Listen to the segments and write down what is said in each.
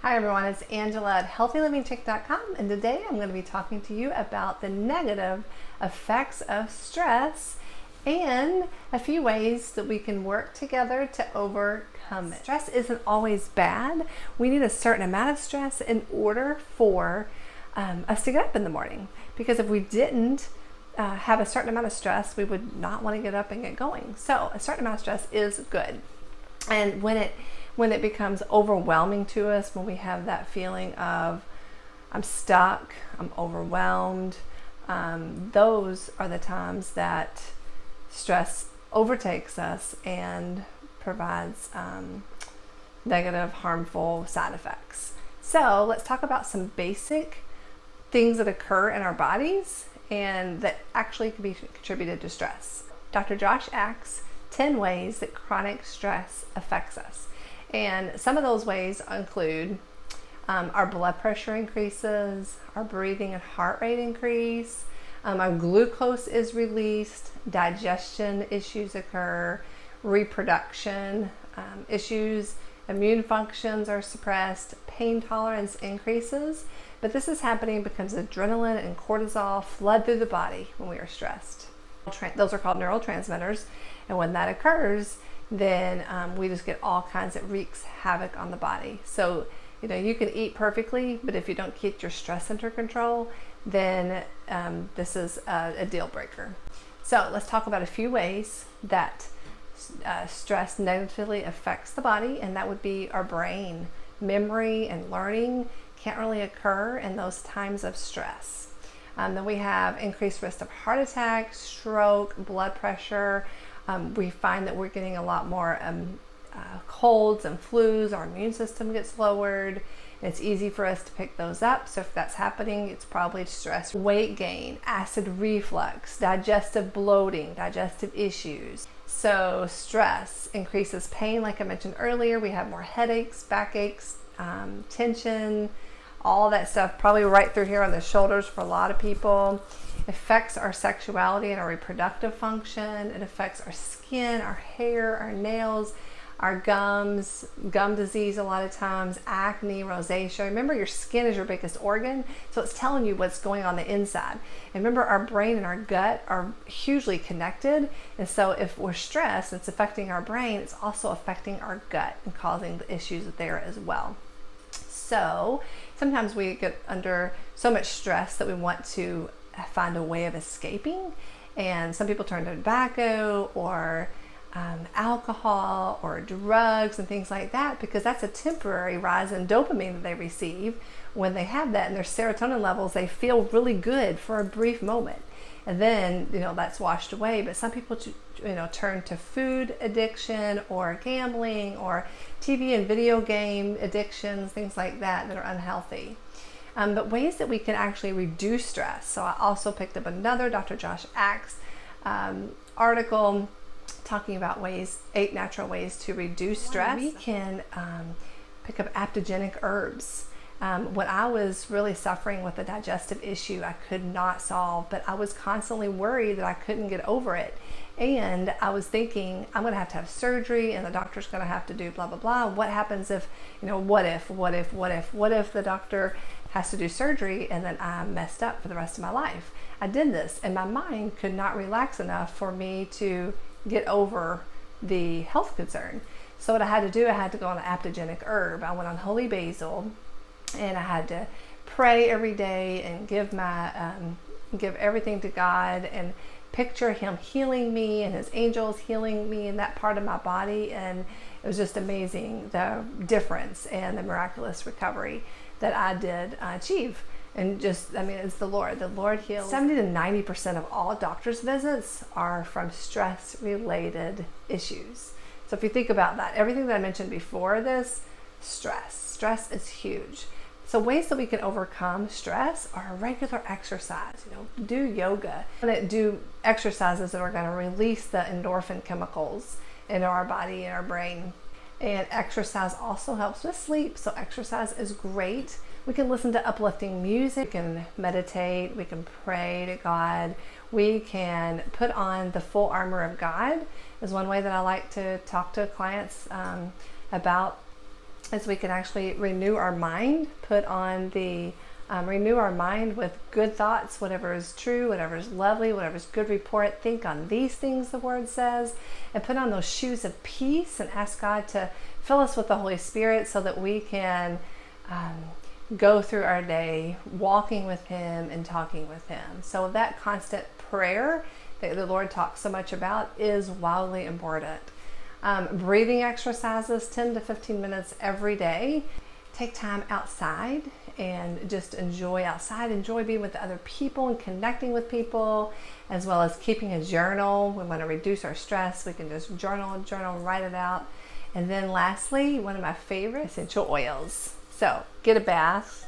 Hi everyone, it's Angela at healthylivingchick.com, and today I'm going to be talking to you about the negative effects of stress and a few ways that we can work together to overcome it. Stress isn't always bad. We need a certain amount of stress in order for us to get up in the morning, because if we didn't have a certain amount of stress, we would not want to get up and get going. So a certain amount of stress is good. And when it becomes overwhelming to us, when we have that feeling of I'm stuck, I'm overwhelmed, those are the times that stress overtakes us and provides negative, harmful side effects. So let's talk about some basic things that occur in our bodies and that actually can be contributed to stress. Dr. Josh Axe, 10 ways that chronic stress affects us. And some of those ways include our blood pressure increases, our breathing and heart rate increase, our glucose is released, digestion issues occur, reproduction issues, immune functions are suppressed, pain tolerance increases. But this is happening because adrenaline and cortisol flood through the body when we are stressed. Those are called neurotransmitters, and when that occurs, then we just get all kinds that wreaks havoc on the body. So, you can eat perfectly, but if you don't keep your stress under control, then this is a deal breaker. So let's talk about a few ways that stress negatively affects the body, and that would be our brain. Memory and learning can't really occur in those times of stress. Then we have increased risk of heart attack, stroke, blood pressure. We find that we're getting a lot more colds and flus. Our immune system gets lowered. It's easy for us to pick those up. So if that's happening, it's probably stress. Weight gain, acid reflux, digestive bloating, digestive issues. So stress increases pain, like I mentioned earlier. We have more headaches, backaches, tension, all that stuff, probably right through here on the shoulders for a lot of people. It affects our sexuality and our reproductive function. It affects our skin, our hair, our nails, our gums, gum disease a lot of times, acne, rosacea. Remember, your skin is your biggest organ, so it's telling you what's going on the inside. And remember, our brain and our gut are hugely connected, and so if we're stressed, it's affecting our brain, it's also affecting our gut and causing the issues there as well. So sometimes we get under so much stress that we want to find a way of escaping, and some people turn to tobacco or alcohol or drugs and things like that, because that's a temporary rise in dopamine that they receive. When they have that and their serotonin levels, they feel really good for a brief moment, and then that's washed away. But some people turn to food addiction or gambling or TV and video game addictions, things like that are unhealthy. But ways that we can actually reduce stress. So I also picked up another Dr. Josh Axe article talking about 8 natural ways to reduce stress. We can pick up adaptogenic herbs. When I was really suffering with a digestive issue I could not solve, but I was constantly worried that I couldn't get over it. And I was thinking, I'm going to have surgery and the doctor's going to have to do blah, blah, blah. What happens if, what if the doctor has to do surgery and then I'm messed up for the rest of my life? I did this and my mind could not relax enough for me to get over the health concern. So what I had to do, I had to go on an adaptogenic herb. I went on holy basil, and I had to pray every day and give everything to God and picture Him healing me and His angels healing me in that part of my body. And it was just amazing, the difference and the miraculous recovery that I did achieve. And it's the Lord heals. 70 to 90% of all doctor's visits are from stress related issues. So if you think about that, everything that I mentioned before this, stress is huge. So ways that we can overcome stress are regular exercise. Do yoga, do exercises that are going to release the endorphin chemicals into our body and our brain. And exercise also helps with sleep, so exercise is great. We can listen to uplifting music, we can meditate, we can pray to God, we can put on the full armor of God is one way that I like to talk to clients about is we can actually renew our mind, renew our mind with good thoughts, whatever is true, whatever is lovely, whatever is good report. Think on these things, the word says, and put on those shoes of peace and ask God to fill us with the Holy Spirit so that we can go through our day walking with Him and talking with Him. So that constant prayer that the Lord talks so much about is wildly important. Breathing exercises, 10 to 15 minutes every day. Take time outside and just enjoy outside, enjoy being with other people and connecting with people, as well as keeping a journal. We want to reduce our stress. We can just journal, write it out. And then lastly, one of my favorite essential oils. So get a bath,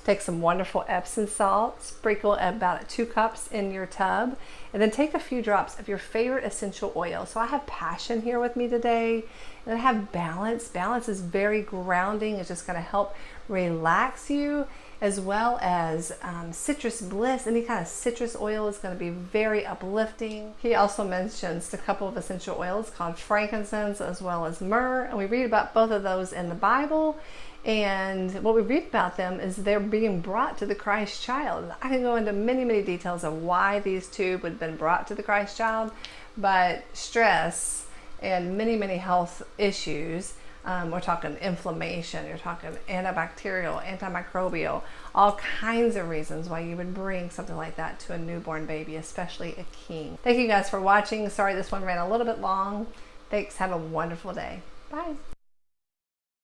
take some wonderful Epsom salt, sprinkle about 2 cups in your tub, and then take a few drops of your favorite essential oil. So I have passion here with me today, and I have balance. Balance is very grounding. It's just going to help relax you, as well as citrus bliss. Any kind of citrus oil is going to be very uplifting. He also mentions a couple of essential oils called frankincense as well as myrrh, and we read about both of those in the Bible. And what we read about them is they're being brought to the Christ child. I can go into many, many details of why these two would have been brought to the Christ child, but stress and many, many health issues, we're talking inflammation, you're talking antibacterial, antimicrobial, all kinds of reasons why you would bring something like that to a newborn baby, especially a king. Thank you guys for watching. Sorry this one ran a little bit long. Thanks. Have a wonderful day. Bye.